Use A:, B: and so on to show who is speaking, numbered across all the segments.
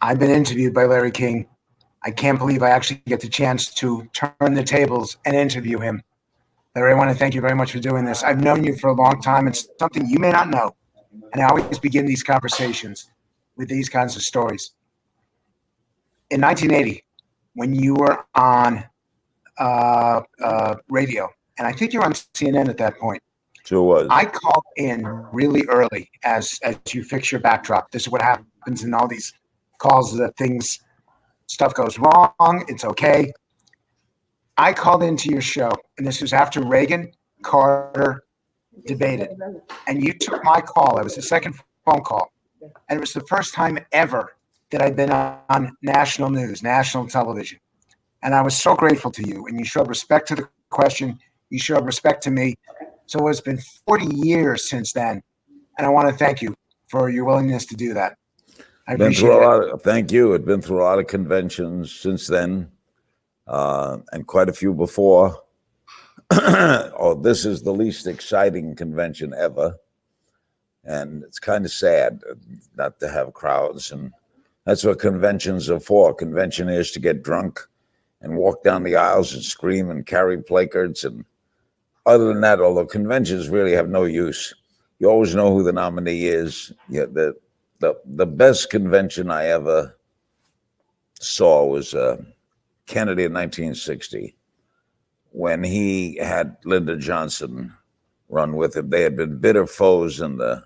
A: I've been interviewed by Larry King. I can't believe I actually get the chance to turn the tables and interview him. Larry, I want to thank you very much for doing this. I've known you for a long time. It's something you may not know. And I always begin these conversations with these kinds of stories. In 1980, when you were on radio, and I think you were on CNN at that point.
B: Sure was.
A: I called in really early as you fix your backdrop. This is what happens in all these calls, that stuff goes wrong. It's okay. I called into your show, and this was after Reagan, Carter debated, and you took my call. It was the second phone call, and it was the first time ever that I'd been on national news, national television. And I was so grateful to you, and you showed respect to the question. You showed respect to me. So it's been 40 years since then, and I want to thank you for your willingness to do that. I appreciate it.
B: Thank you. It's been through a lot of conventions since then, and quite a few before. This is the least exciting convention ever, and it's kind of sad not to have crowds, and that's what conventions are for. Convention is to get drunk and walk down the aisles and scream and carry placards. And other than that, although conventions really have no use, you always know who the nominee is. Yeah, the best convention I ever saw was Kennedy in 1960, when he had Lyndon Johnson run with him. They had been bitter foes in the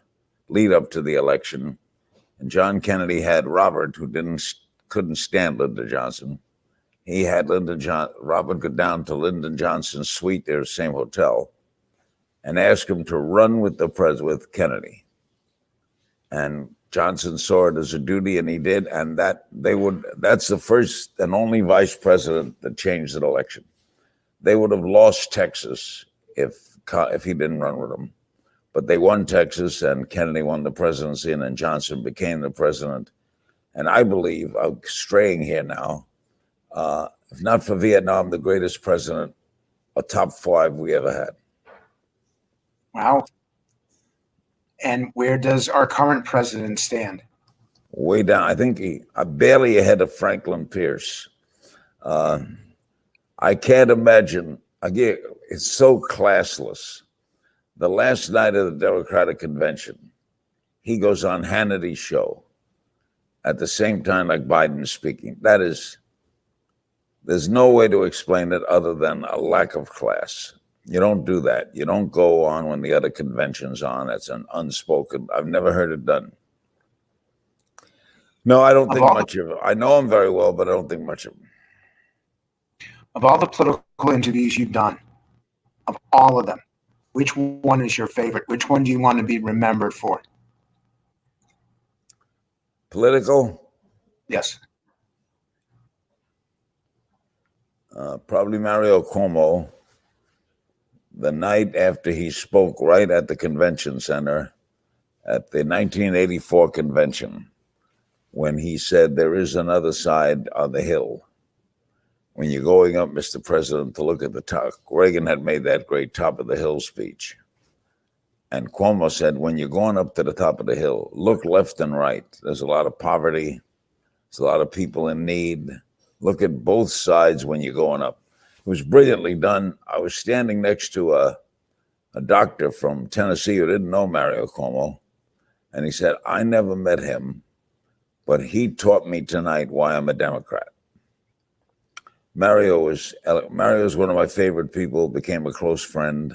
B: lead up to the election, and John Kennedy had Robert, who couldn't stand Lyndon Johnson. He had Robert go down to Lyndon Johnson's suite there, same hotel, and ask him to run with with Kennedy. And Johnson saw it as a duty, and he did. And that's the first and only vice president that changed an election. They would have lost Texas if he didn't run with them. But they won Texas, and Kennedy won the presidency, and then Johnson became the president. And I believe, I'm straying here now, if not for Vietnam, the greatest president, a top 5 we ever had.
A: Wow. And where does our current president stand?
B: Way down. I think barely ahead of Franklin Pierce. I can't imagine. Again, it's so classless. The last night of the Democratic Convention, he goes on Hannity's show at the same time like Biden's speaking. There's no way to explain it other than a lack of class. You don't do that. You don't go on when the other convention's on. That's an unspoken. I've never heard it done. No, I don't think much of it. I know him very well, but I don't think much of him.
A: Of all the political interviews you've done, of all of them, which one is your favorite? Which one do you want to be remembered for?
B: Political?
A: Yes.
B: Probably Mario Cuomo. The night after he spoke right at the convention center at the 1984 convention, when he said there is another side on the hill. When you're going up, Mr. President, to look at the top, Reagan had made that great top of the hill speech. And Cuomo said, when you're going up to the top of the hill, look left and right. There's a lot of poverty. There's a lot of people in need. Look at both sides when you're going up. It was brilliantly done. I was standing next to a doctor from Tennessee who didn't know Mario Cuomo. And he said, I never met him, but he taught me tonight why I'm a Democrat. Mario's one of my favorite people, became a close friend.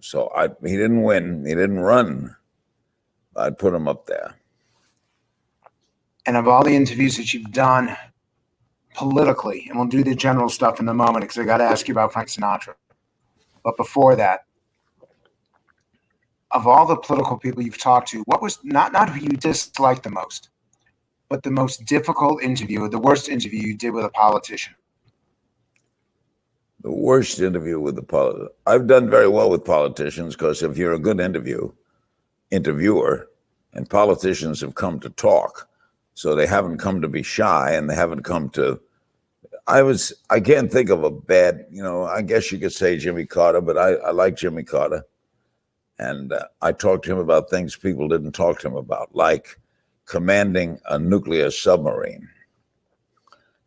B: So he didn't win. He didn't run. I'd put him up there.
A: And of all the interviews that you've done politically, and we'll do the general stuff in a moment because I got to ask you about Frank Sinatra. But before that, of all the political people you've talked to, what was not who you disliked the most, but the most difficult interview, or the worst interview you did with a politician?
B: The worst interview with the politician. I've done very well with politicians because if you're a good interviewer, and politicians have come to talk, so they haven't come to be shy, and they haven't come to. I can't think of a bad, I guess you could say Jimmy Carter, but I like Jimmy Carter. And I talked to him about things people didn't talk to him about, like commanding a nuclear submarine.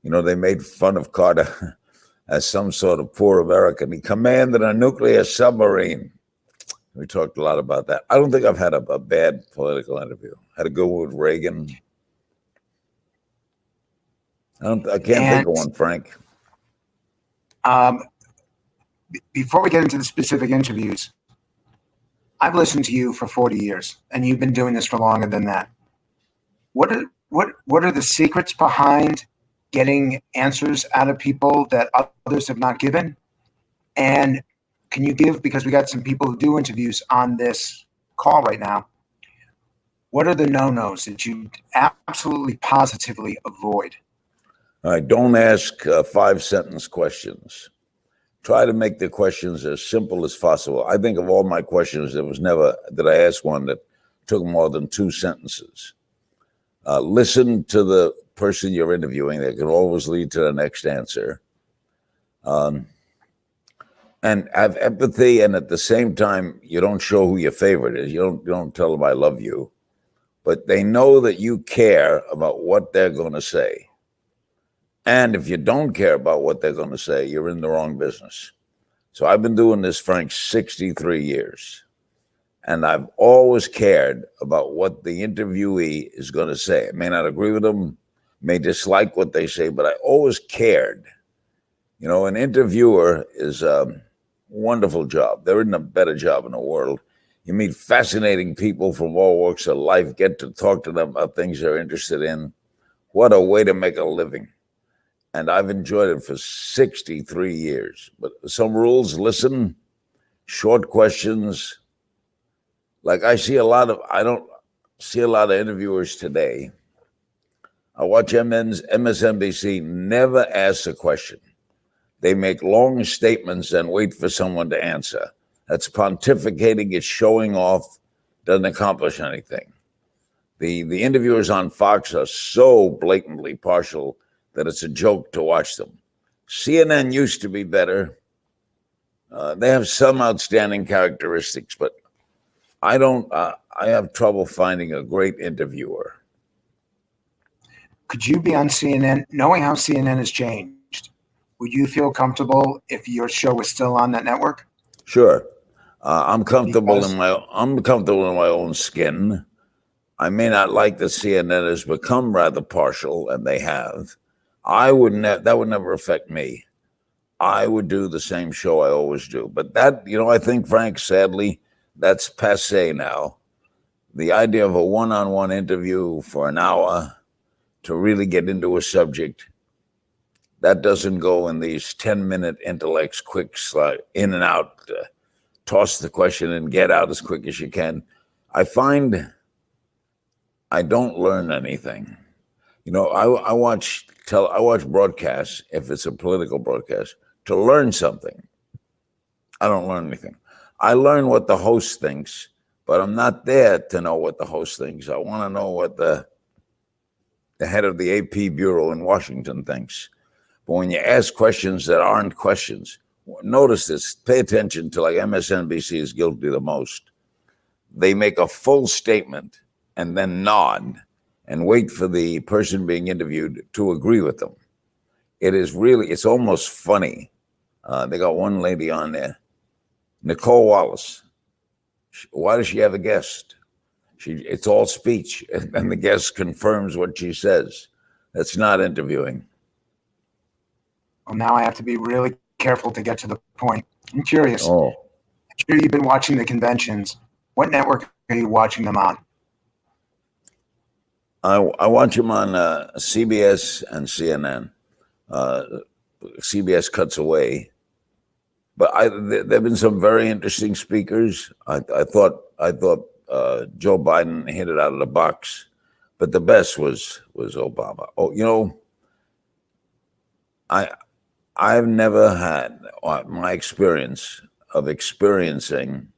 B: You know, they made fun of Carter as some sort of poor American. He commanded a nuclear submarine. We talked a lot about that. I don't think I've had a bad political interview. Had a good one with Reagan. I can't think of one, Frank.
A: Before we get into the specific interviews, I've listened to you for 40 years, and you've been doing this for longer than that. What are the secrets behind getting answers out of people that others have not given? And can you give, because we got some people who do interviews on this call right now, what are the no-nos that you absolutely positively avoid?
B: All right, don't ask 5-sentence questions. Try to make the questions as simple as possible. I think of all my questions, there was never did I ask one that took more than 2 sentences. Listen to the person you're interviewing. That can always lead to the next answer. And have empathy, and at the same time, you don't show who your favorite is. You don't tell them I love you, but they know that you care about what they're going to say. And if you don't care about what they're going to say, you're in the wrong business. So I've been doing this, Frank, 63 years. And I've always cared about what the interviewee is going to say. I may not agree with them, may dislike what they say, but I always cared. You know, an interviewer is a wonderful job. There isn't a better job in the world. You meet fascinating people from all walks of life, get to talk to them about things they're interested in. What a way to make a living. And I've enjoyed it for 63 years. But some rules, listen, short questions. Like I don't see a lot of interviewers today. I watch MSNBC never ask a question. They make long statements and wait for someone to answer. That's pontificating, it's showing off, doesn't accomplish anything. The interviewers on Fox are so blatantly partial that it's a joke to watch them. CNN used to be better. They have some outstanding characteristics, but I have trouble finding a great interviewer.
A: Could you be on CNN, knowing how CNN has changed? Would you feel comfortable if your show was still on that network?
B: Sure. I'm comfortable in my own skin. I may not like that CNN has become rather partial, and they have. That would never affect me. I would do the same show I always do. But that, I think, Frank, sadly, that's passé now. The idea of a one-on-one interview for an hour to really get into a subject, that doesn't go in these 10-minute intellects, quick slide, in and out, toss the question and get out as quick as you can. I find I don't learn anything. I watch broadcasts, if it's a political broadcast, to learn something. I don't learn anything. I learn what the host thinks, but I'm not there to know what the host thinks. I want to know what the head of the AP bureau in Washington thinks. But when you ask questions that aren't questions, notice this, pay attention to, like, MSNBC is guilty the most. They make a full statement and then nod and wait for the person being interviewed to agree with them. It's almost funny. They got one lady on there, Nicole Wallace. Why does she have a guest? It's all speech, and the guest confirms what she says. That's not interviewing.
A: Well, now I have to be really careful to get to the point. I'm curious.
B: Oh.
A: I'm sure you've been watching the conventions. What network are you watching them on?
B: I watch them on CBS and CNN. CBS cuts away, but there have been some very interesting speakers. I thought Joe Biden hit it out of the box, but the best was Obama. I've never had my experience of experiencing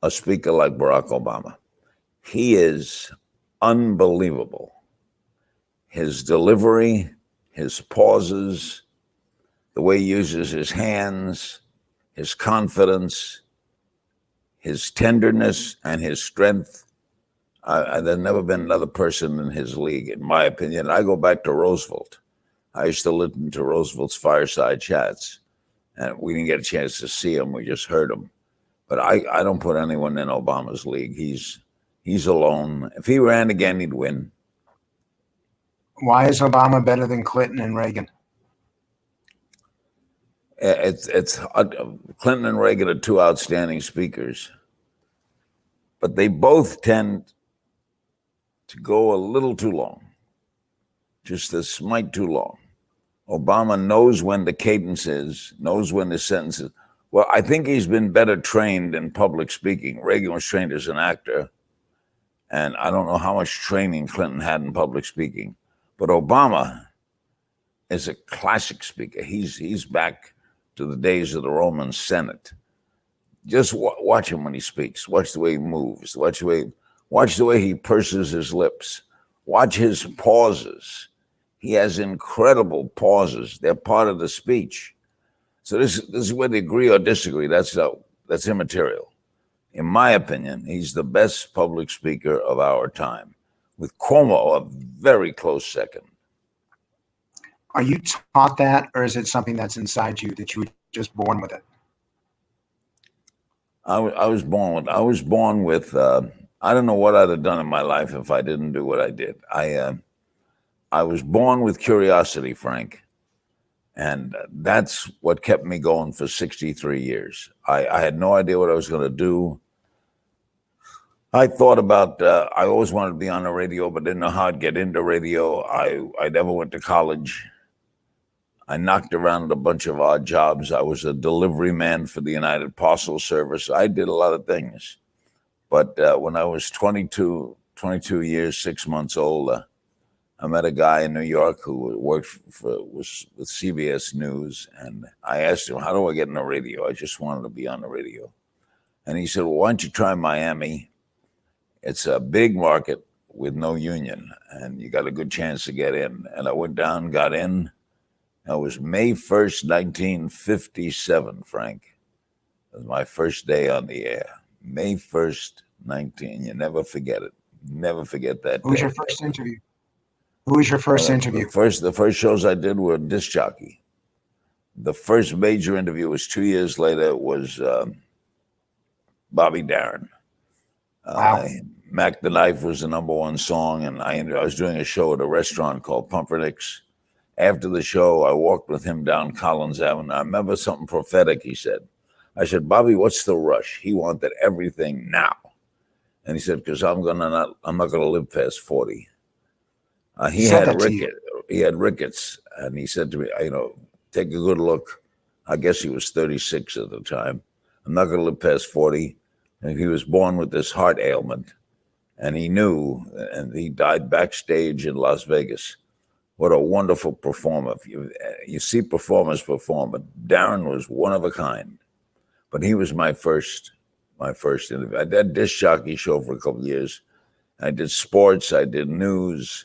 B: a speaker like Barack Obama. He is unbelievable. His delivery, his pauses, the way he uses his hands, his confidence, his tenderness, and his strength. There's never been another person in his league, in my opinion. I go back to Roosevelt. I used to listen to Roosevelt's fireside chats, and we didn't get a chance to see him. We just heard him. But I don't put anyone in Obama's league. He's alone. If he ran again, he'd win.
A: Why is Obama better than Clinton and Reagan?
B: It's Clinton and Reagan are two outstanding speakers, but they both tend to go a little too long, just a smite too long. Obama knows when the cadence is, knows when the sentence is. Well, I think he's been better trained in public speaking. Reagan was trained as an actor, and I don't know how much training Clinton had in public speaking, but Obama is a classic speaker. He's back to the days of the Roman Senate. Just watch him when he speaks. Watch the way he moves. Watch the way he purses his lips. Watch his pauses. He has incredible pauses. They're part of the speech. So this is where they agree or disagree. That's immaterial. In my opinion, he's the best public speaker of our time, with Cuomo a very close second.
A: Are you taught that, or is it something that's inside you that you were just born with it?
B: I was born with. I don't know what I'd have done in my life if I didn't do what I did. I was born with curiosity, Frank, and that's what kept me going for 63 years. I had no idea what I was going to do. I thought about. I always wanted to be on the radio, but didn't know how I'd get into radio. I never went to college. I knocked around a bunch of odd jobs. I was a delivery man for the United Parcel Service. I did a lot of things. But when I was 22 years, 6 months old, I met a guy in New York who was with CBS News. And I asked him, how do I get in the radio? I just wanted to be on the radio. And he said, well, why don't you try Miami? It's a big market with no union, and you got a good chance to get in. And I went down, got in. That was May 1st, 1957, Frank. It was my first day on the air. May 1st, you never forget it. Never forget that
A: Who was
B: day.
A: your first interview? Who was your first interview?
B: The first shows I did were disc jockey. The first major interview was 2 years later. It was Bobby Darin.
A: Wow.
B: Mac the Knife was the number one song, and I was doing a show at a restaurant called Pumpernicks. After the show, I walked with him down Collins Avenue. I remember something prophetic he said. I said, Bobby, what's the rush? He wanted everything now. And he said, because I'm not gonna live past 40. He had rickets, and he said to me, take a good look. I guess he was 36 at the time. I'm not gonna live past 40. And he was born with this heart ailment, and he knew, and he died backstage in Las Vegas. What a wonderful performer. You see performers perform, but Darin was one of a kind. But he was my first interview. I did a disc jockey show for a couple of years. I did sports, I did news.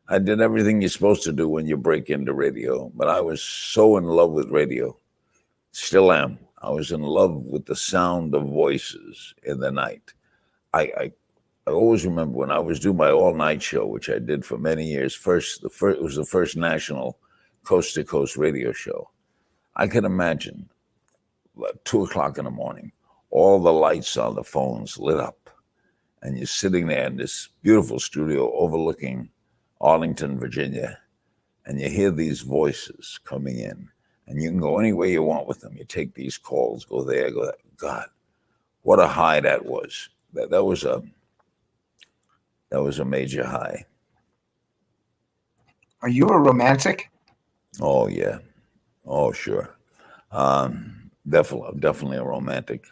B: I did everything you're supposed to do when you break into radio. But I was so in love with radio. Still am. I was in love with the sound of voices in the night. I always remember when I was doing my all-night show, which I did for many years. It was the first national coast-to-coast radio show. I can imagine 2 o'clock in the morning, all the lights on the phones lit up, and you're sitting there in this beautiful studio overlooking Arlington, Virginia, and you hear these voices coming in, and you can go any way you want with them. You take these calls, go there, go there. God, what a high that was. That was a major high.
A: Are you a romantic?
B: Oh, yeah. Oh, sure. Definitely a romantic.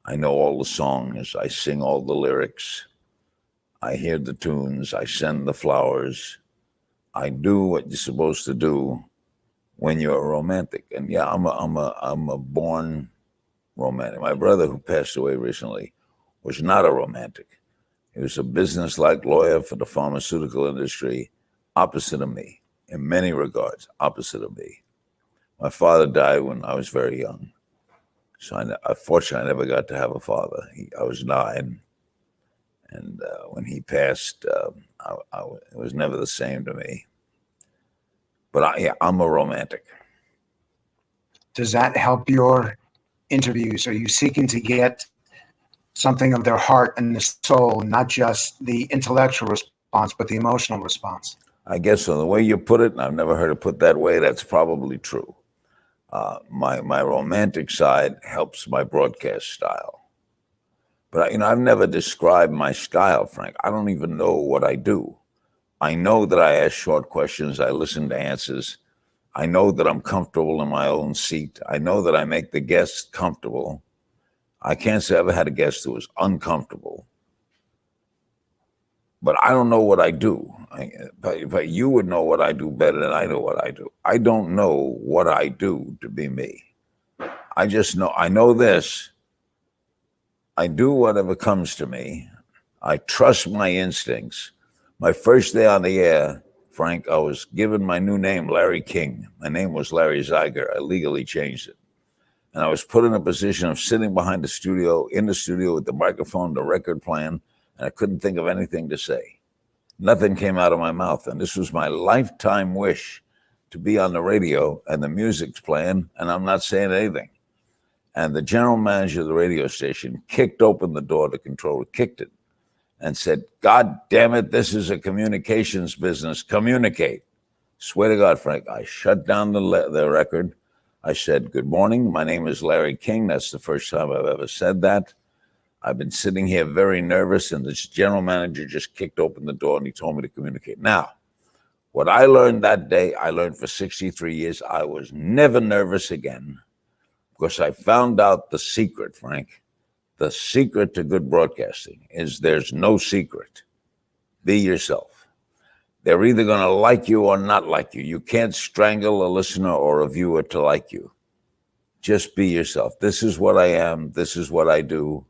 B: I know all the songs. I sing all the lyrics. I hear the tunes. I send the flowers. I do what you're supposed to do when you're a romantic. And yeah, I'm a born romantic. My brother, who passed away recently, was not a romantic. He was a business-like lawyer for the pharmaceutical industry, opposite of me, in many regards, opposite of me. My father died when I was very young. So unfortunately, I never got to have a father. I was 9. And when he passed, it was never the same to me. But I'm a romantic.
A: Does that help your interviews? Are you seeking to get something of their heart and the soul, not just the intellectual response, but the emotional response?
B: I guess so. The way you put it, and I've never heard it put that way, that's probably true. My romantic side helps my broadcast style. But I've never described my style, Frank. I don't even know what I do. I know that I ask short questions. I listen to answers. I know that I'm comfortable in my own seat. I know that I make the guest comfortable. I can't say I ever had a guest who was uncomfortable. But I don't know what I do. But you would know what I do better than I know what I do. I don't know what I do to be me. I know this. I do whatever comes to me. I trust my instincts. My first day on the air, Frank, I was given my new name, Larry King. My name was Larry Zeiger. I legally changed it. And I was put in a position of sitting behind the studio, in the studio with the microphone, the record playing, and I couldn't think of anything to say. Nothing came out of my mouth. And this was my lifetime wish, to be on the radio and the music's playing and I'm not saying anything. And the general manager of the radio station kicked open the door, the controller kicked it and said, "God damn it, this is a communications business. Communicate." Swear to God, Frank, I shut down the record. I said, "Good morning. My name is Larry King." That's the first time I've ever said that. I've been sitting here very nervous, and this general manager just kicked open the door and he told me to communicate. Now, what I learned that day, I learned for 63 years. I was never nervous again because I found out the secret, Frank. The secret to good broadcasting is there's no secret. Be yourself. They're either going to like you or not like you. You can't strangle a listener or a viewer to like you. Just be yourself. This is what I am. This is what I do.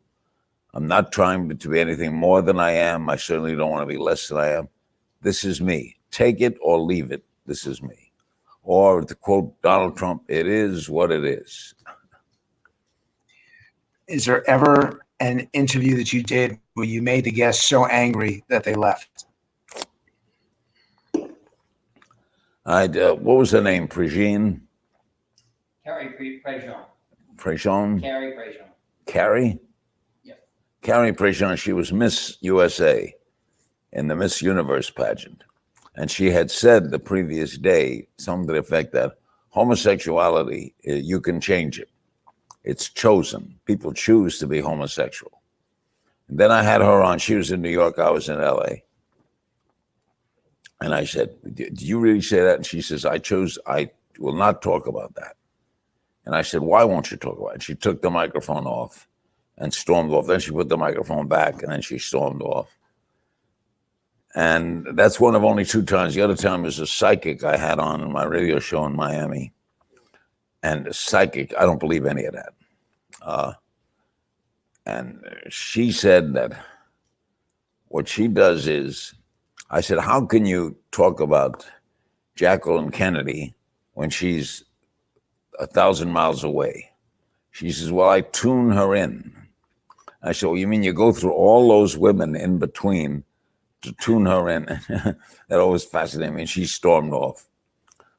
B: I'm not trying to be anything more than I am. I certainly don't want to be less than I am. This is me. Take it or leave it. This is me. Or to quote Donald Trump, it is what it is.
A: Is there ever an interview that you did where you made the guests so angry that they left?
B: What was her name? Prigine?
C: Carrie Prejean.
B: Prejean?
C: Carrie Prejean.
B: Carrie?
C: Yeah.
B: Carrie Prejean, she was Miss USA in the Miss Universe pageant. And she had said the previous day, something to the effect that homosexuality, you can change it. It's chosen. People choose to be homosexual. And then I had her on. She was in New York. I was in LA. And I said, "Do you really say that?" And she says, I will not talk about that. And I said, "Why won't you talk about it?" And she took the microphone off and stormed off. Then she put the microphone back and then she stormed off. And that's one of only 2 times. The other time was a psychic I had on in my radio show in Miami. And a psychic, I don't believe any of that. And she said that what she does is, I said, "How can you talk about Jacqueline Kennedy when she's 1,000 miles away?" She says, "Well, I tune her in." I said, "Well, you mean you go through all those women in between to tune her in?" That always fascinated me. And she stormed off.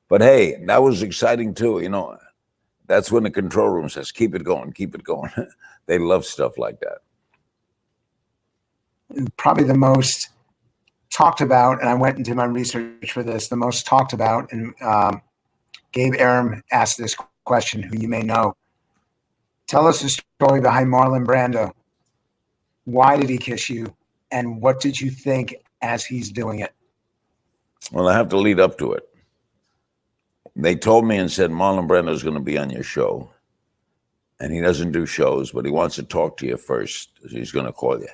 B: But hey, that was exciting too. That's when the control room says, "Keep it going, keep it going." They love stuff like that.
A: Probably the most talked about, and I went and did my research for this, the most talked about, and Gabe Aram asked this question, who you may know. Tell us the story behind Marlon Brando. Why did he kiss you? And what did you think as he's doing it?
B: Well, I have to lead up to it. They told me and said, "Marlon Brando is going to be on your show. And he doesn't do shows, but he wants to talk to you first. He's going to call you."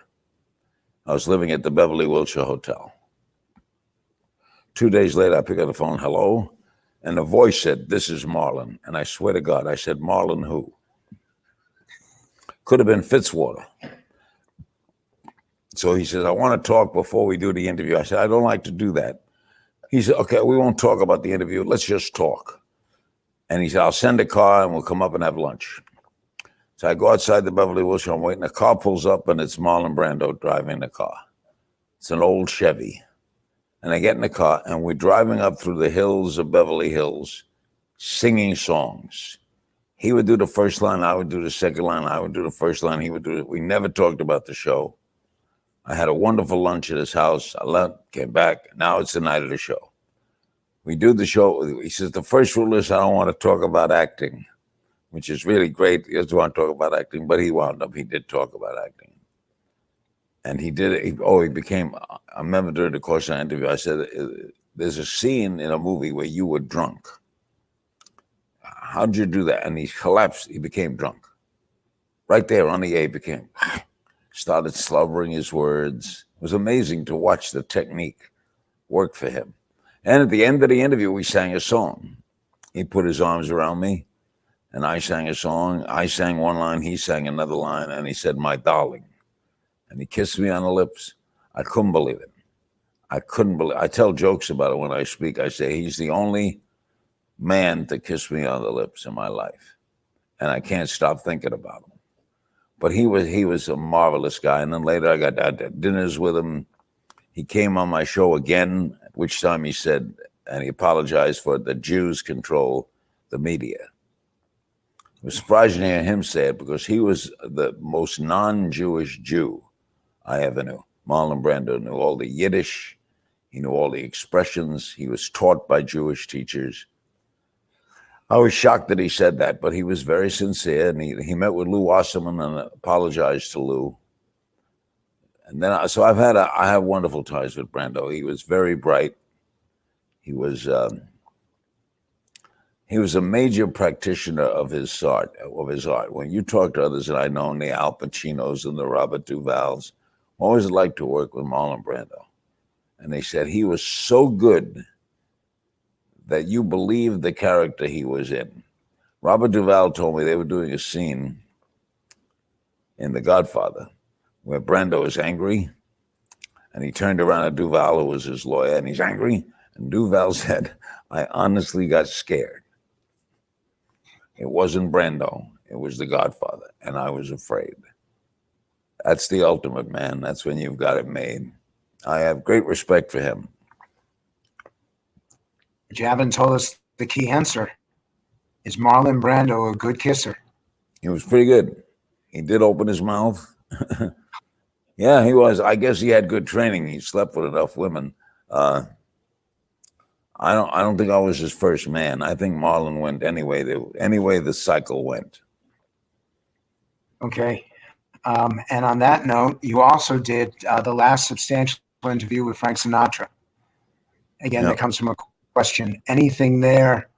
B: I was living at the Beverly Wilshire Hotel. 2 days later, I pick up the phone, "Hello?" And the voice said, "This is Marlon." And I swear to God, I said, "Marlon who?" Could have been Fitzwater. So he says, "I want to talk before we do the interview." I said, "I don't like to do that." He said, "Okay, we won't talk about the interview. Let's just talk." And he said, "I'll send a car and we'll come up and have lunch." So I go outside the Beverly Hills show. I'm waiting. A car pulls up, and it's Marlon Brando driving the car. It's an old Chevy. And I get in the car, and we're driving up through the hills of Beverly Hills, singing songs. He would do the first line, I would do the second line, I would do the first line, he would do it. We never talked about the show. I had a wonderful lunch at his house. I left, came back. Now it's the night of the show. We do the show. He says, the first rule is I don't want to talk about acting, which is really great. He doesn't want to talk about acting, but he did talk about acting. And he did it. He became, I remember during the course of the interview, I said, there's a scene in a movie where you were drunk. How'd you do that? And he collapsed. He became drunk. Right there on the A, started slobbering his words. It was amazing to watch the technique work for him. And at the end of the interview, we sang a song. He put his arms around me, and I sang a song. I sang one line, he sang another line, and he said, my darling. And he kissed me on the lips. I couldn't believe it. I tell jokes about it when I speak. I say, he's the only man to kiss me on the lips in my life. And I can't stop thinking about him. But he was a marvelous guy. And then later I got dinners with him. He came on my show again, at which time he said, and he apologized for the Jews control the media. It was surprising to hear him say it because he was the most non-Jewish Jew I ever knew. Marlon Brando knew all the Yiddish. He knew all the expressions. He was taught by Jewish teachers. I was shocked that he said that, but he was very sincere. And he met with Lou Wasserman and apologized to Lou. And then, I have wonderful ties with Brando. He was very bright. He was a major practitioner of his art. When you talk to others that I know, the Al Pacinos and the Robert Duvals, what was it like to work with Marlon Brando? And they said he was so good that you believed the character he was in. Robert Duvall told me they were doing a scene in The Godfather where Brando is angry, and he turned around at Duvall, who was his lawyer, and he's angry, and Duvall said, I honestly got scared. It wasn't Brando, it was The Godfather, and I was afraid. That's the ultimate, man. That's when you've got it made. I have great respect for him.
A: But you haven't told us the key answer. Is Marlon Brando a good kisser?
B: He was pretty good. He did open his mouth. Yeah, he was. I guess he had good training. He slept with enough women. I don't think I was his first man. I think Marlon went anyway the cycle went.
A: Okay. And on that note, you also did the last substantial interview with Frank Sinatra. Again,
B: Yep.
A: That comes from a question. Anything there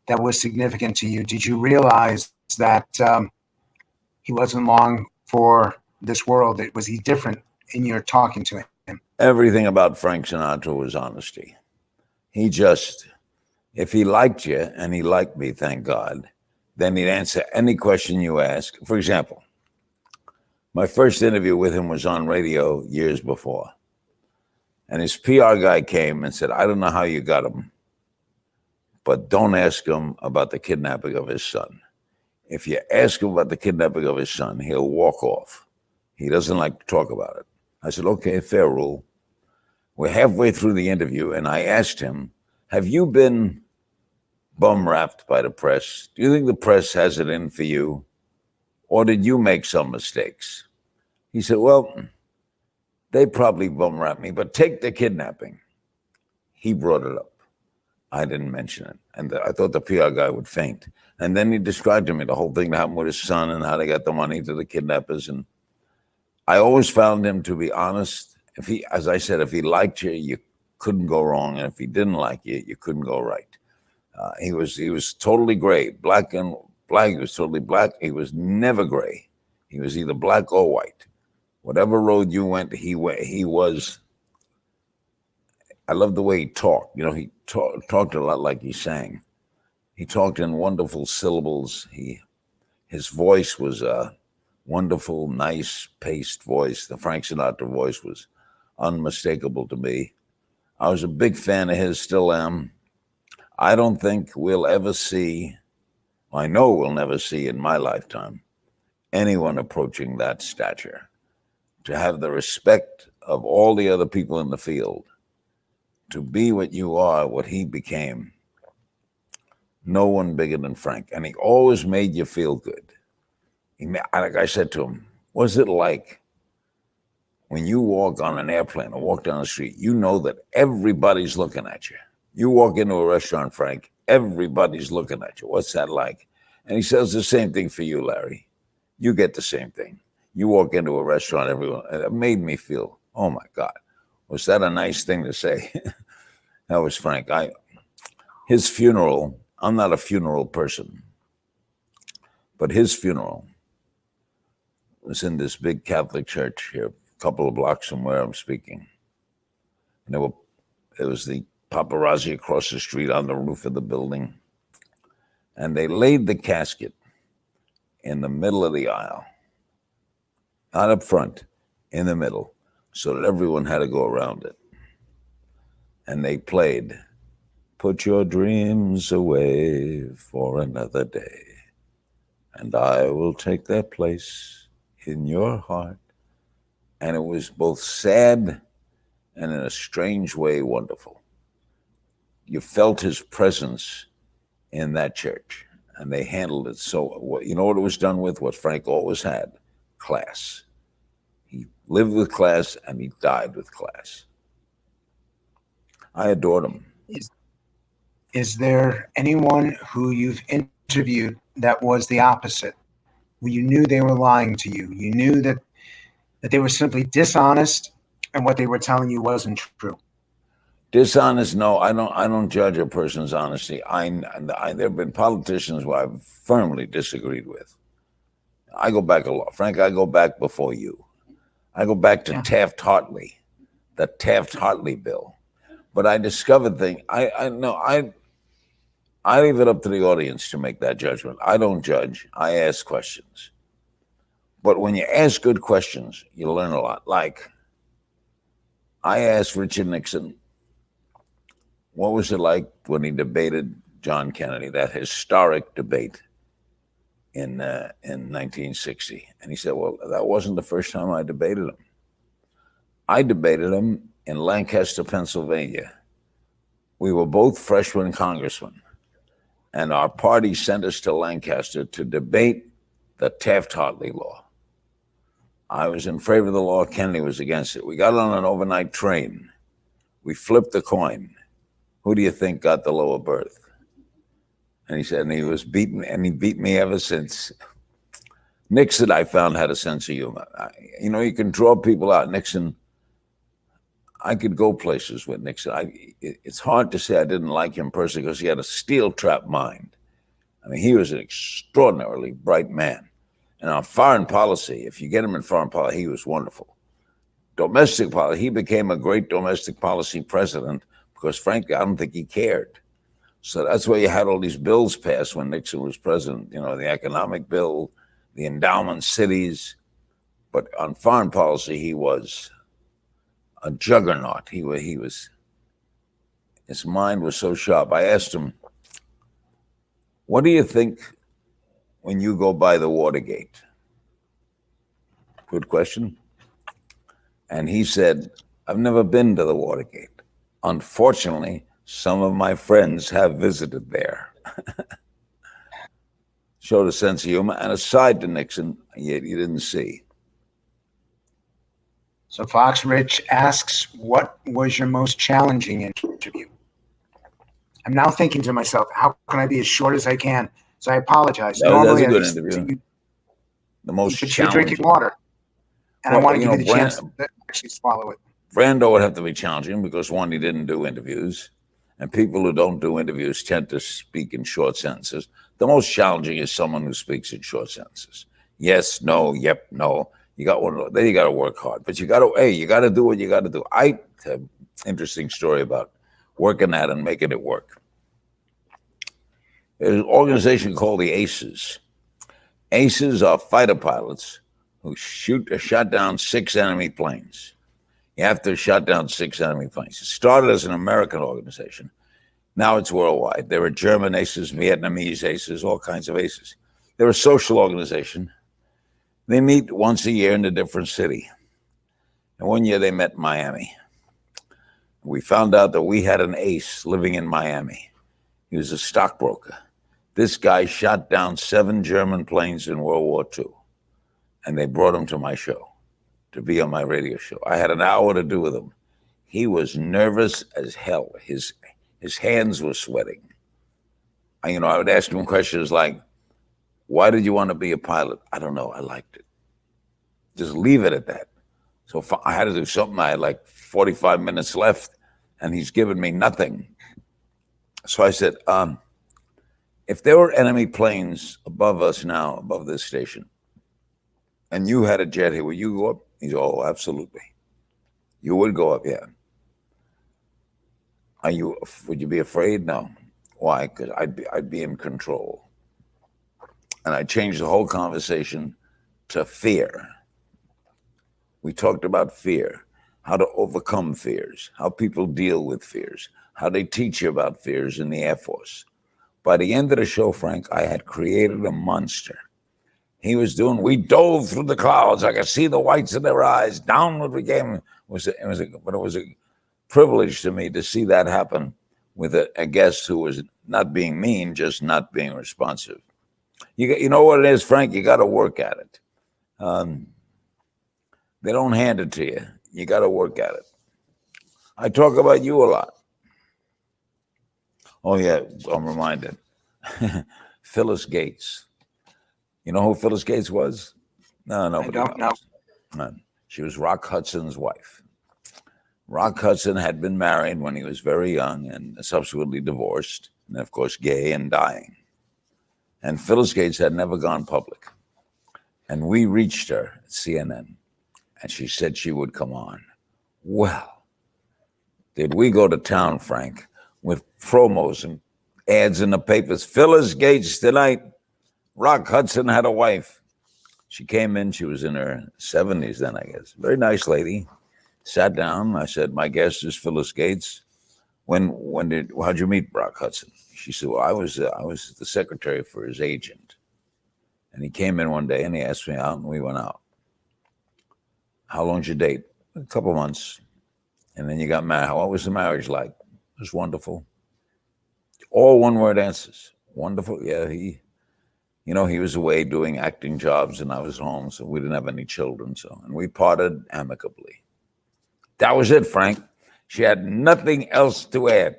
A: that was significant to you? Did you realize that he wasn't long for this world? Was he different in your talking to him?
B: Everything about Frank Sinatra was honesty. He just, if he liked you, and he liked me, thank God, then he'd answer any question you ask. For example, my first interview with him was on radio years before. And his PR guy came and said, I don't know how you got him, but don't ask him about the kidnapping of his son. If you ask him about the kidnapping of his son, he'll walk off. He doesn't like to talk about it. I said, okay, fair rule. We're halfway through the interview, and I asked him, have you been bum-rapped by the press? Do you think the press has it in for you? Or did you make some mistakes? He said, well, they probably bum-rapped me, but take the kidnapping. He brought it up. I didn't mention it. And I thought the PR guy would faint. And then he described to me the whole thing that happened with his son and how they got the money to the kidnappers. And I always found him to be honest. As I said, if he liked you, you couldn't go wrong. And if he didn't like you, you couldn't go right. He was totally gray, black and black. He was totally black. He was never gray. He was either black or white. Whatever road you went, he was. I love the way he talked. You know, he talked a lot like he sang. He talked in wonderful syllables. His voice was a wonderful, nice, paced voice. The Frank Sinatra voice was unmistakable to me. I was a big fan of his, still am. I don't think we'll ever see, I know we'll never see in my lifetime, anyone approaching that stature, to have the respect of all the other people in the field, to be what you are, what he became. No one bigger than Frank. And he always made you feel good. Like I said to him, what's it like when you walk on an airplane or walk down the street? You know that everybody's looking at you. You walk into a restaurant, Frank, everybody's looking at you. What's that like? And he says the same thing for you, Larry. You get the same thing. You walk into a restaurant, everyone, and it made me feel, oh my God, was that a nice thing to say? That was Frank. His funeral, I'm not a funeral person, but his funeral was in this big Catholic church here, a couple of blocks from where I'm speaking. And there was the paparazzi across the street on the roof of the building. And they laid the casket in the middle of the aisle, not up front, in the middle, so that everyone had to go around it. And they played, "Put your dreams away for another day, and I will take their place in your heart." And it was both sad and in a strange way wonderful. You felt his presence in that church, and they handled it so. You know what it was done with? What Frank always had? Class. He lived with class, and he died with class. I adored him.
A: Is there anyone who you've interviewed that was the opposite, where you knew they were lying to you? You knew that they were simply dishonest and what they were telling you wasn't true?
B: Dishonest? No, I don't judge a person's honesty. There have been politicians who I've firmly disagreed with. I go back a lot. Frank, I go back before you. I go back to Taft-Hartley, the Taft-Hartley bill. But I discovered things. I leave it up to the audience to make that judgment. I don't judge. I ask questions. But when you ask good questions, you learn a lot. Like, I asked Richard Nixon, what was it like when he debated John Kennedy, that historic debate in 1960? And he said, well, that wasn't the first time I debated him. I debated him in Lancaster, Pennsylvania. We were both freshman congressmen, and our party sent us to Lancaster to debate the Taft-Hartley law. I was in favor of the law. Kennedy was against it. We got on an overnight train. We flipped the coin. Who do you think got the lower berth? And he said, and he was beaten, and he beat me ever since. Nixon, I found, had a sense of humor. You can draw people out. Nixon, I could go places with Nixon. It's hard to say I didn't like him personally because he had a steel-trap mind. I mean, he was an extraordinarily bright man. And on foreign policy, if you get him in foreign policy, he was wonderful. Domestic policy, he became a great domestic policy president because, frankly, I don't think he cared. So that's why you had all these bills passed when Nixon was president, the economic bill, the endowment cities. But on foreign policy, he was a juggernaut. His mind was so sharp. I asked him, what do you think when you go by the Watergate? Good question. And he said, I've never been to the Watergate. Unfortunately, some of my friends have visited there. Showed a sense of humor. And aside to Nixon, you didn't see.
A: So Fox Rich asks, what was your most challenging interview? I'm now thinking to myself, how can I be as short as I can? So I apologize.
B: Normally, that's a good interview. The most challenging.
A: You're drinking water. And I want to give you the chance to actually swallow it.
B: Brando would have to be challenging because, one, he didn't do interviews. And people who don't do interviews tend to speak in short sentences. The most challenging is someone who speaks in short sentences. Yes, no, yep, no. You got one. Then you got to work hard. But you got to do what you got to do. I have an interesting story about working at and making it work. There's an organization called the ACEs. ACEs are fighter pilots who shot down 6 enemy planes. You have to shut down 6 enemy planes. It started as an American organization. Now it's worldwide. There are German ACEs, Vietnamese ACEs, all kinds of ACEs. They're a social organization. They meet once a year in a different city. And one year they met in Miami. We found out that we had an ace living in Miami. He was a stockbroker. This guy shot down 7 German planes in World War II. And they brought him to my show, to be on my radio show. I had an hour to do with him. He was nervous as hell. His hands were sweating. I would ask him questions like, why did you want to be a pilot? I don't know. I liked it. Just leave it at that. So I had to do something. I had like 45 minutes left, and he's given me nothing. So I said, if there were enemy planes above us now, above this station, and you had a jet here, would you go up? He said, oh, absolutely. You would go up, yeah. Would you be afraid? No. Why? Because I'd be in control. And I changed the whole conversation to fear. We talked about fear, how to overcome fears, how people deal with fears, how they teach you about fears in the Air Force. By the end of the show, Frank, I had created a monster. We dove through the clouds. I could see the whites of their eyes. Downward we came. It was a privilege to me to see that happen with a guest who was not being mean, just not being responsive. You know what it is, Frank? You got to work at it. They don't hand it to you. You got to work at it. I talk about you a lot. Oh, yeah, I'm reminded. Phyllis Gates. You know who Phyllis Gates was? No, nobody knows. I don't know. She was Rock Hudson's wife. Rock Hudson had been married when he was very young and subsequently divorced, and of course, gay and dying. And Phyllis Gates had never gone public. And we reached her at CNN, and she said she would come on. Well, did we go to town, Frank, with promos and ads in the papers. Phyllis Gates tonight. Rock Hudson had a wife. She came in. She was in her 70s then, I guess. Very nice lady. Sat down. I said, my guest is Phyllis Gates. How'd you meet Rock Hudson? She said, well, I was the secretary for his agent. And he came in one day and he asked me out and we went out. How long's your date? A couple months. And then you got married. What was the marriage like? It was wonderful. All one-word answers. Wonderful. Yeah, he was away doing acting jobs and I was home, so we didn't have any children. And we parted amicably. That was it, Frank. She had nothing else to add.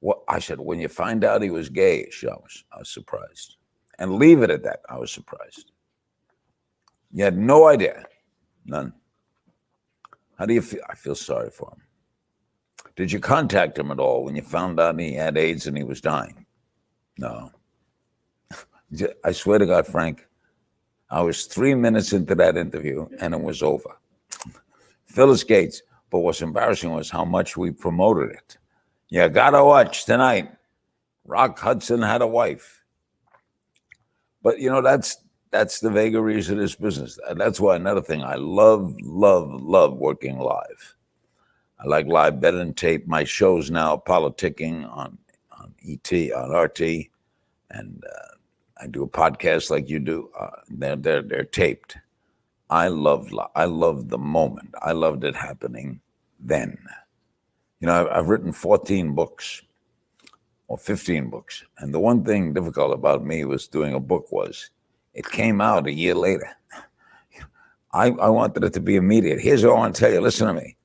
B: Well, I said, when you find out he was gay, I was surprised. And leave it at that. I was surprised. You had no idea. None. How do you feel? I feel sorry for him. Did you contact him at all when you found out he had AIDS and he was dying? No. I swear to God, Frank, I was 3 minutes into that interview and it was over. Phyllis Gates. But what's embarrassing was how much we promoted it. You gotta watch tonight. Rock Hudson had a wife. But that's the vagaries of this business. That's why another thing, I love working live. I like live better than tape. My show's now politicking on ET, on RT, and I do a podcast like you do. They're taped. I love the moment. I loved it happening then. I've written 14 books or 15 books. And the one thing difficult about me was doing a book was it came out a year later. I wanted it to be immediate. Here's what I want to tell you. Listen to me.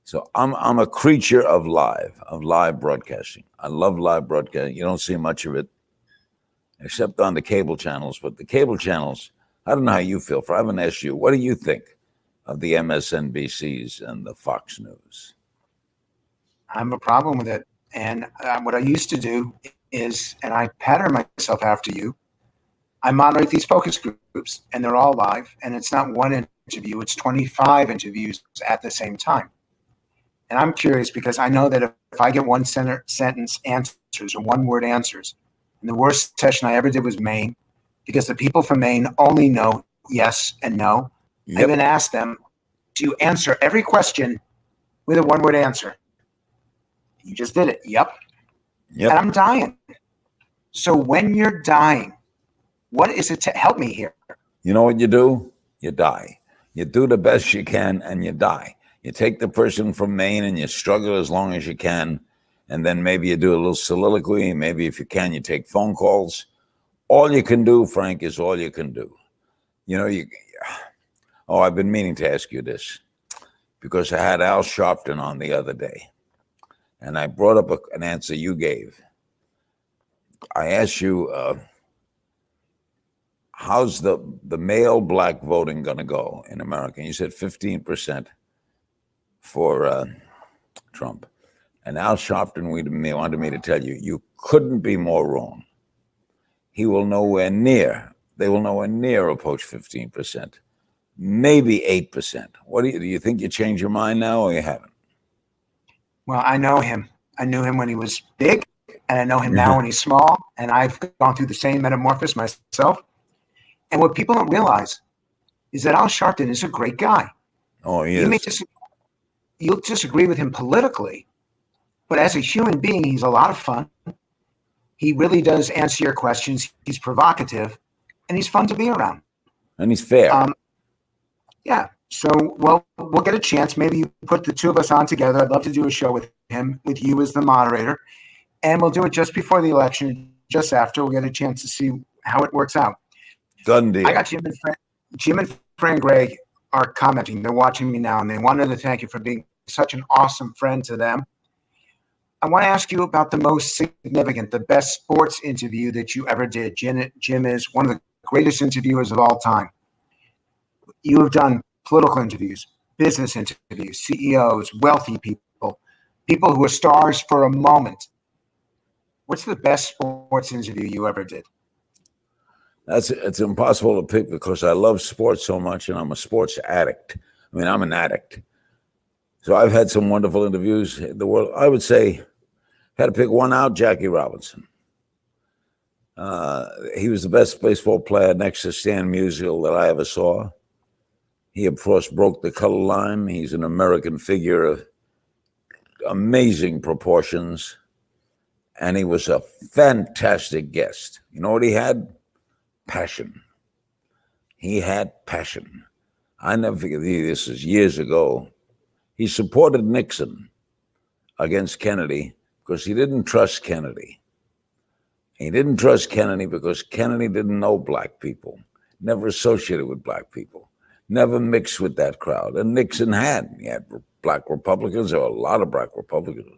B: So I'm a creature of live broadcasting. I love live broadcasting. You don't see much of it except on the cable channels. But the cable channels, I don't know how you feel. I haven't asked you, what do you think of the MSNBCs and the Fox News?
A: I have a problem with it. And what I used to do is, and I pattern myself after you, I moderate these focus groups, and they're all live. And it's not one interview, it's 25 interviews at the same time. And I'm curious because I know that if I get one sentence answers or one word answers, and the worst session I ever did was Maine, because the people from Maine only know yes and no. Yep. I even asked them, do you answer every question with a one-word answer? You just did it. Yep. And I'm dying. So when you're dying, what is it to help me here?
B: You know what you do? you die. You do the best you can and you die. You take the person from Maine and you struggle as long as you can. And then maybe you do a little soliloquy. Maybe if you can, you take phone calls. All you can do, Frank, is all you can do. I've been meaning to ask you this because I had Al Sharpton on the other day. And I brought up an answer you gave. I asked you, how's the male black voting going to go in America? And you said 15% for Trump. And Al Sharpton wanted me to tell you, you couldn't be more wrong. They will nowhere near approach 15%, maybe 8%. Do you think you changed your mind now or you haven't?
A: Well, I know him. I knew him when he was big, and I know him now when he's small, and I've gone through the same metamorphosis myself. And what people don't realize is that Al Sharpton is a great guy.
B: Oh, he is.
A: You'll disagree with him politically, but as a human being, he's a lot of fun. He really does answer your questions. He's provocative, and he's fun to be around.
B: And he's fair.
A: Yeah. So, well, we'll get a chance. Maybe you put the two of us on together. I'd love to do a show with him, with you as the moderator. And we'll do it just before the election, just after. We'll get a chance to see how it works out.
B: Done deal.
A: I got Jim and Fran Gray are commenting. They're watching me now, and they wanted to thank you for being such an awesome friend to them. I want to ask you about the most significant, the best sports interview that you ever did. Jim is one of the greatest interviewers of all time. You have done political interviews, business interviews, CEOs, wealthy people, people who are stars for a moment. What's the best sports interview you ever did?
B: It's impossible to pick because I love sports so much and I'm a sports addict. I mean, I'm an addict. So I've had some wonderful interviews in the world. I would say, had to pick one out, Jackie Robinson. He was the best baseball player next to Stan Musial that I ever saw. He, of course, broke the color line. He's an American figure of amazing proportions. And he was a fantastic guest. You know what he had? Passion. He had passion. I never forget, this was years ago. He supported Nixon against Kennedy because he didn't trust Kennedy. He didn't trust Kennedy because Kennedy didn't know black people, never associated with black people, never mixed with that crowd. And Nixon had. He had black Republicans. There were a lot of black Republicans.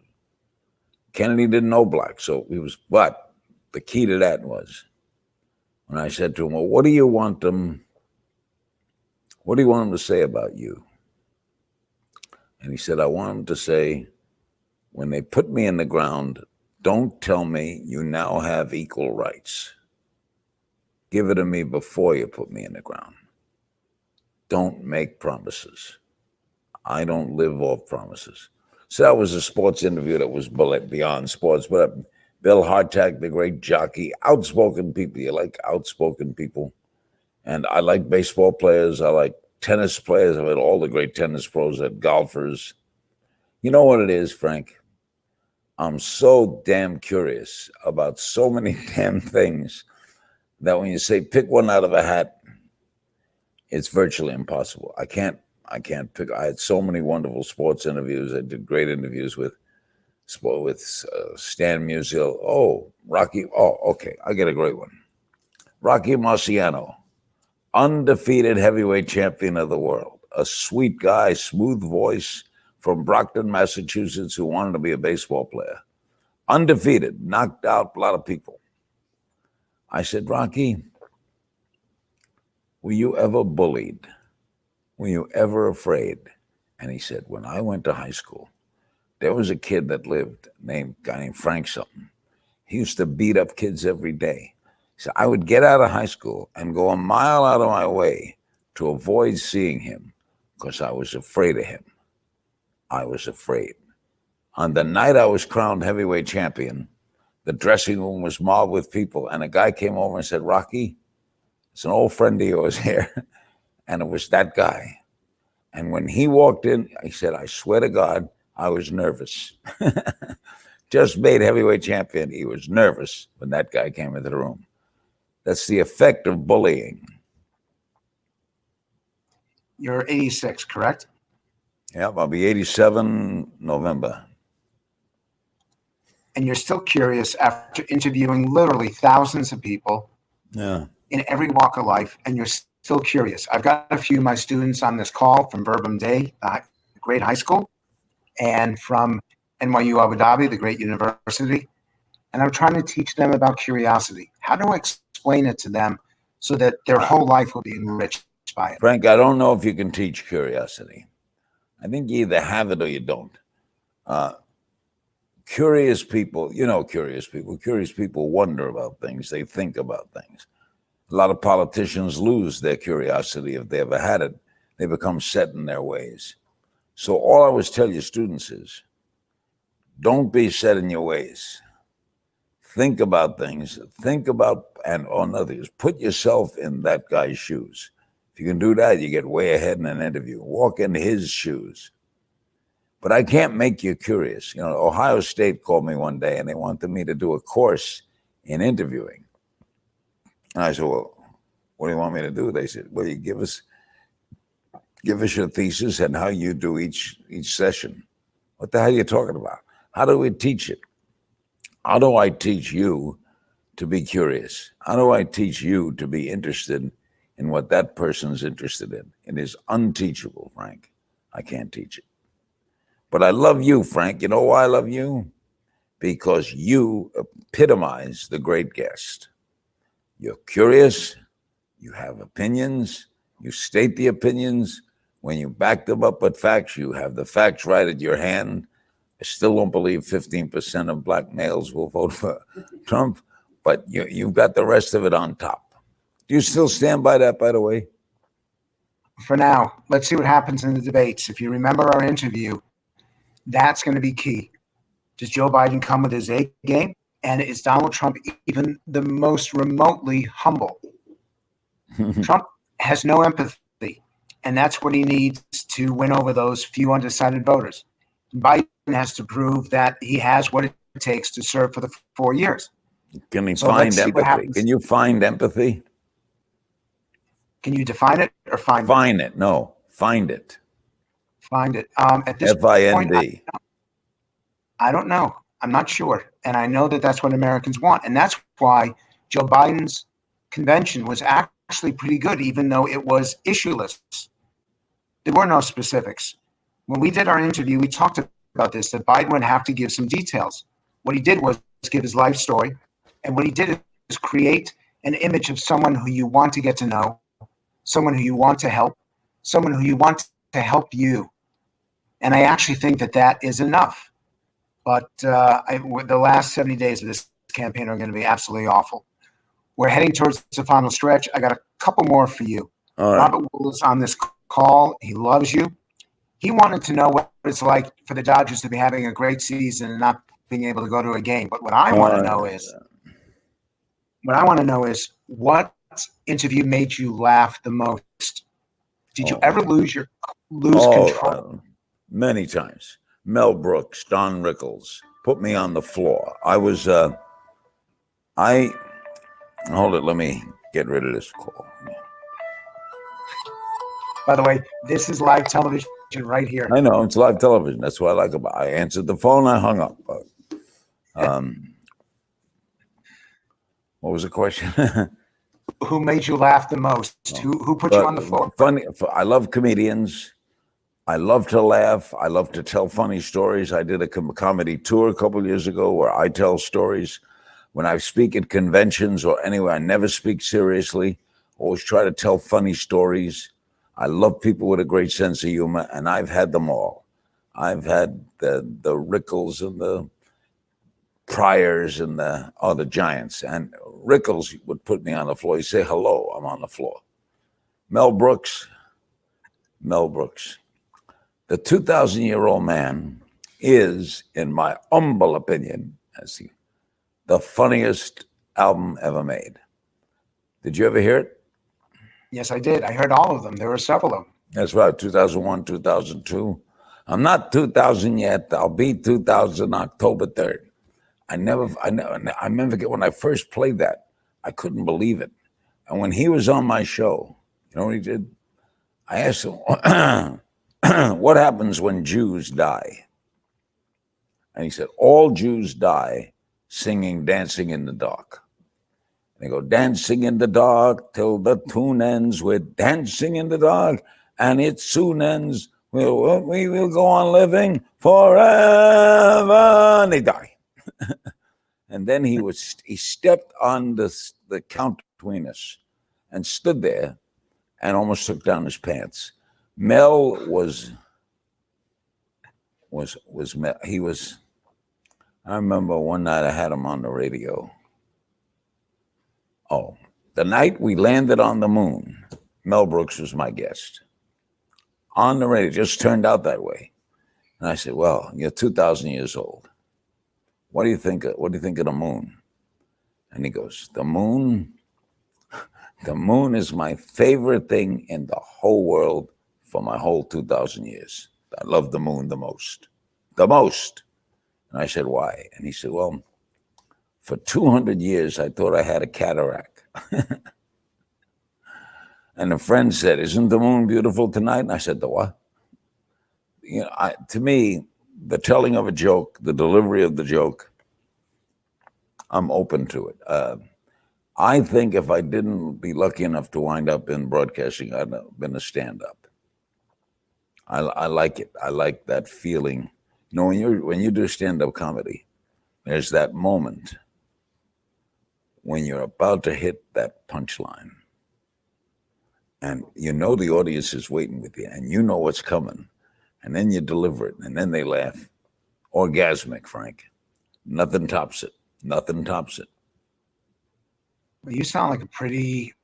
B: Kennedy didn't know black, so he was, but the key to that was when I said to him, well, what do you want them to say about you? And he said, I want them to say, when they put me in the ground, don't tell me you now have equal rights. Give it to me before you put me in the ground. Don't make promises. I don't live off promises. So that was a sports interview that was beyond sports. But Bill Hartack, the great jockey, outspoken people. You like outspoken people. And I like baseball players. I like tennis players. I've had all the great tennis pros, and golfers. You know what it is, Frank? I'm so damn curious about so many damn things that when you say pick one out of a hat, it's virtually impossible. I can't pick. I had so many wonderful sports interviews. I did great interviews with Stan Musial. Oh, Rocky. Oh, okay. I get a great one. Rocky Marciano, undefeated heavyweight champion of the world. A sweet guy, smooth voice from Brockton, Massachusetts, who wanted to be a baseball player. Undefeated, knocked out a lot of people. I said, Rocky, were you ever bullied? Were you ever afraid? And he said, when I went to high school, there was a kid that lived, guy named Frank something. He used to beat up kids every day. So I would get out of high school and go a mile out of my way to avoid seeing him because I was afraid of him. I was afraid. On the night I was crowned heavyweight champion, the dressing room was mobbed with people, and a guy came over and said, Rocky, it's an old friend of yours here. And it was that guy. And when he walked in, he said, I swear to God, I was nervous. Just made heavyweight champion. He was nervous when that guy came into the room. That's the effect of bullying.
A: You're 86, correct?
B: Yep, I'll be 87 November.
A: And you're still curious after interviewing literally thousands of people
B: Yeah.
A: in every walk of life, and you're still curious. I've got a few of my students on this call from Verbum Day, great high school, and from NYU Abu Dhabi, the great university. And I'm trying to teach them about curiosity. How do I explain it to them so that their whole life will be enriched by it?
B: Frank, I don't know if you can teach curiosity. I think you either have it or you don't. Curious people, curious people wonder about things. They think about things. A lot of politicians lose their curiosity if they ever had it. They become set in their ways. So all I always tell your students is, don't be set in your ways. Think about things. And on others. Put yourself in that guy's shoes. If you can do that, you get way ahead in an interview. Walk in his shoes. But I can't make you curious. Ohio State called me one day and they wanted me to do a course in interviewing. And I said, well, what do you want me to do? They said, well, you give us your thesis and how you do each session. What the hell are you talking about? How do we teach it? How do I teach you to be curious? How do I teach you to be interested in what that person's interested in? It is unteachable, Frank. I can't teach it. But I love you, Frank. You know why I love you? Because you epitomize the great guest. You're curious. You have opinions. You state the opinions. When you back them up with facts, you have the facts right at your hand. I still don't believe 15% of black males will vote for Trump, but you've got the rest of it on top. Do you still stand by that, by the way?
A: For now, let's see what happens in the debates. If you remember our interview, that's going to be key. Does Joe Biden come with his A game? And is Donald Trump even the most remotely humble? Trump has no empathy, and that's what he needs to win over those few undecided voters. Biden has to prove that he has what it takes to serve for the 4 years.
B: Can he find empathy? Can you find empathy?
A: Can you define it or find it?
B: Find it. No, find it.
A: Find it. At this
B: Find.
A: point, I don't know. I'm not sure. And I know that that's what Americans want. And that's why Joe Biden's convention was actually pretty good, even though it was issueless. There were no specifics. When we did our interview, we talked about this, that Biden would have to give some details. What he did was give his life story. And what he did is create an image of someone who you want to get to know, someone who you want to help, someone who you want to help you. And I actually think that that is enough. But the last 70 days of this campaign are going to be absolutely awful. We're heading towards the final stretch. I got a couple more for you.
B: All right.
A: Robert Wool is on this call. He loves you. He wanted to know what it's like for the Dodgers to be having a great season and not being able to go to a game. But what I want to know is, what interview made you laugh the most? Did you ever lose control?
B: Many times. Mel Brooks, Don Rickles put me on the floor. Hold it, let me get rid of this call.
A: By the way, this is live television right here.
B: I know, it's live television. That's what I like about it. I answered the phone, I hung up. What was the question?
A: Who made you laugh the most? Who put you on the floor?
B: Funny. I love comedians. I love to laugh. I love to tell funny stories. I did a comedy tour a couple of years ago where I tell stories. When I speak at conventions or anywhere, I never speak seriously. Always try to tell funny stories. I love people with a great sense of humor, and I've had them all. I've had the Rickles and the Pryors and the Giants. And Rickles would put me on the floor. He'd say, hello, I'm on the floor. Mel Brooks. The 2,000-year-old man is, in my humble opinion, the funniest album ever made. Did you ever hear it?
A: Yes, I did. I heard all of them. There were several of them.
B: That's right, 2001, 2002. I'm not 2000 yet. I'll be 2000 October 3rd. I remember when I first played that, I couldn't believe it. And when he was on my show, you know what he did? I asked him, what happens when Jews die? And he said, all Jews die singing Dancing in the Dark. They go, dancing in the dark till the tune ends. We're dancing in the dark, and it soon ends. We will go on living forever. And they die. And then he stepped on the count between us and stood there and almost took down his pants. Mel was Mel. He was, I remember one night I had him on the radio. Oh, the night we landed on the moon, Mel Brooks was my guest. On the radio, just turned out that way. And I said, well, you're 2,000 years old. What do you think of the moon? And he goes, the moon is my favorite thing in the whole world for my whole 2,000 years. I love the moon the most. The most. And I said, why? And he said, well, for 200 years, I thought I had a cataract. And a friend said, isn't the moon beautiful tonight? And I said, the what? You know, to me, the telling of a joke, the delivery of the joke, I'm open to it. I think if I didn't be lucky enough to wind up in broadcasting, I'd have been a stand-up. I like it. I like that feeling. You know, when you do stand-up comedy, there's that moment when you're about to hit that punchline, and you know the audience is waiting with you, and you know what's coming, and then you deliver it, and then they laugh. Orgasmic, Frank. Nothing tops it. Nothing tops it.
A: Well, you sound like a pretty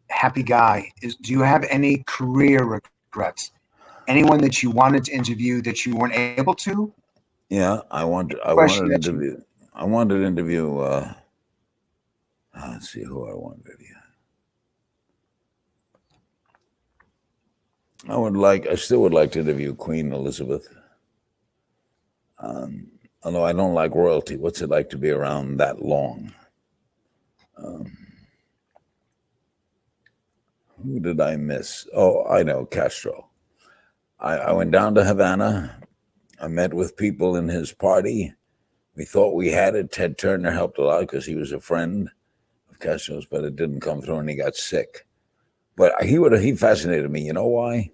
A: happy guy. Do you have any career regrets? Anyone that you wanted to interview that you weren't able to?
B: Yeah, I wanted to interview. Let's see who I wanted to interview. I still would like to interview Queen Elizabeth. Although I don't like royalty. What's it like to be around that long? Who did I miss? Oh, I know, Castro. I went down to Havana. I met with people in his party. We thought we had it. Ted Turner helped a lot because he was a friend of Castro's, but it didn't come through and he got sick. But he fascinated me. You know why?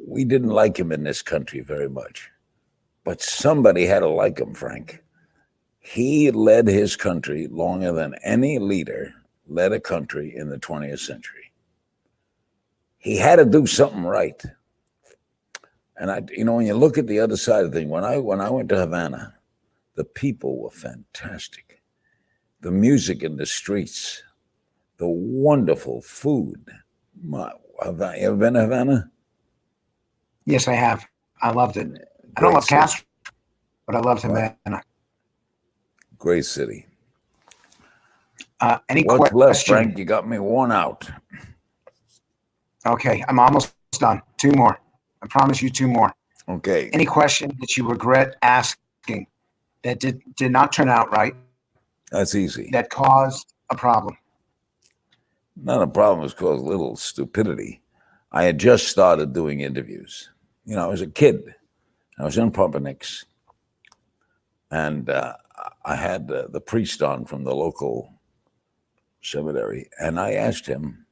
B: We didn't like him in this country very much. But somebody had to like him, Frank. He led his country longer than any leader led a country in the 20th century. He had to do something right. And when you look at the other side of the thing, when I went to Havana, the people were fantastic. The music in the streets, the wonderful food. You ever been to Havana?
A: Yes, I have. I loved it. I don't love Castro, but I loved Havana.
B: Great city.
A: Any
B: What's
A: question?
B: left, Frank? You got me worn out.
A: Okay, I'm almost done. 2 more. I promise you 2 more.
B: Okay.
A: Any question that you regret asking that did not turn out right?
B: That's easy.
A: That caused a problem?
B: Not a problem. It's caused little stupidity. I had just started doing interviews. You know, I was a kid. I was in Pumpernicks. And I had the priest on from the local seminary. And I asked him,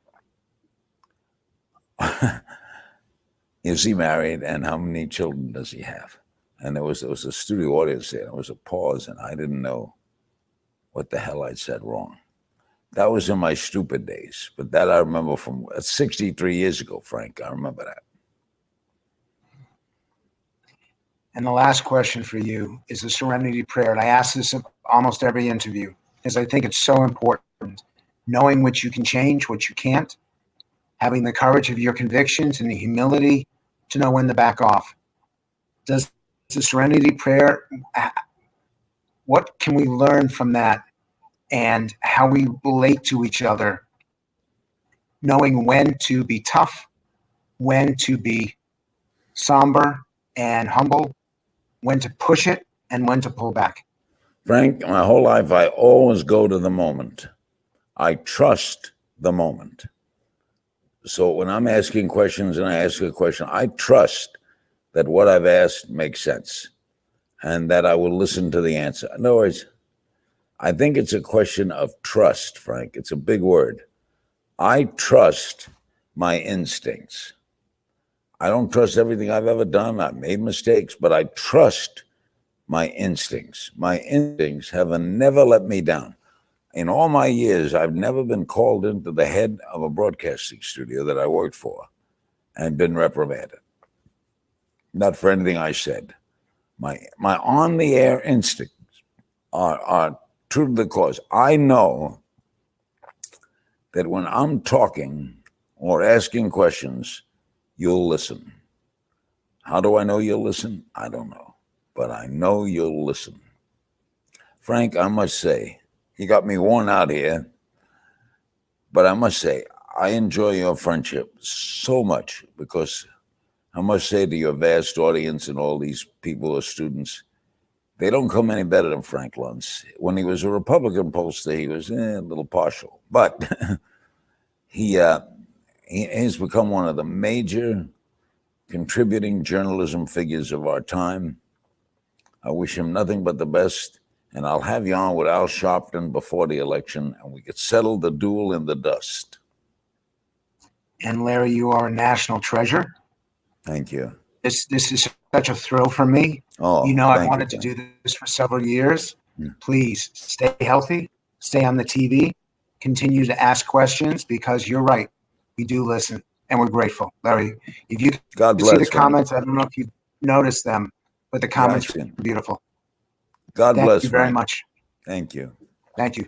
B: is he married and how many children does he have? And there was a studio audience there. There was a pause and I didn't know what the hell I'd said wrong. That was in my stupid days. But that I remember from 63 years ago, Frank. I remember that.
A: And the last question for you is the Serenity Prayer. And I ask this in almost every interview because I think it's so important. Knowing what you can change, what you can't, having the courage of your convictions and the humility to know when to back off. Does the Serenity Prayer, what can we learn from that and how we relate to each other, knowing when to be tough, when to be somber and humble, when to push it, and when to pull back?
B: Frank, my whole life, I always go to the moment. I trust the moment. So when I'm asking questions and I ask a question, I trust that what I've asked makes sense and that I will listen to the answer. In other words, I think it's a question of trust, Frank. It's a big word. I trust my instincts. I don't trust everything I've ever done. I've made mistakes, but I trust my instincts. My instincts have never let me down. In all my years, I've never been called into the head of a broadcasting studio that I worked for and been reprimanded. Not for anything I said. My on-the-air instincts are true to the cause. I know that when I'm talking or asking questions, you'll listen. How do I know you'll listen? I don't know. But I know you'll listen. Frank, I must say, you got me worn out here, but I must say, I enjoy your friendship so much because I must say to your vast audience and all these people who are students, they don't come any better than Frank Luntz. When he was a Republican pollster, he was a little partial, but he's become one of the major contributing journalism figures of our time. I wish him nothing but the best, and I'll have you on with Al Sharpton before the election, and we could settle the duel in the dust.
A: And Larry, you are a national treasure.
B: Thank you.
A: This is such a thrill for me.
B: Oh,
A: I've wanted to do this for several years. Please stay healthy, stay on the TV, continue to ask questions because you're right. We do listen, and we're grateful. Larry, if you
B: God
A: see the
B: bless,
A: comments, I don't know if you noticed them, but the comments
B: Yeah,
A: are beautiful.
B: God bless.
A: Thank you very
B: Frank.
A: much.
B: Thank you.
A: Thank you.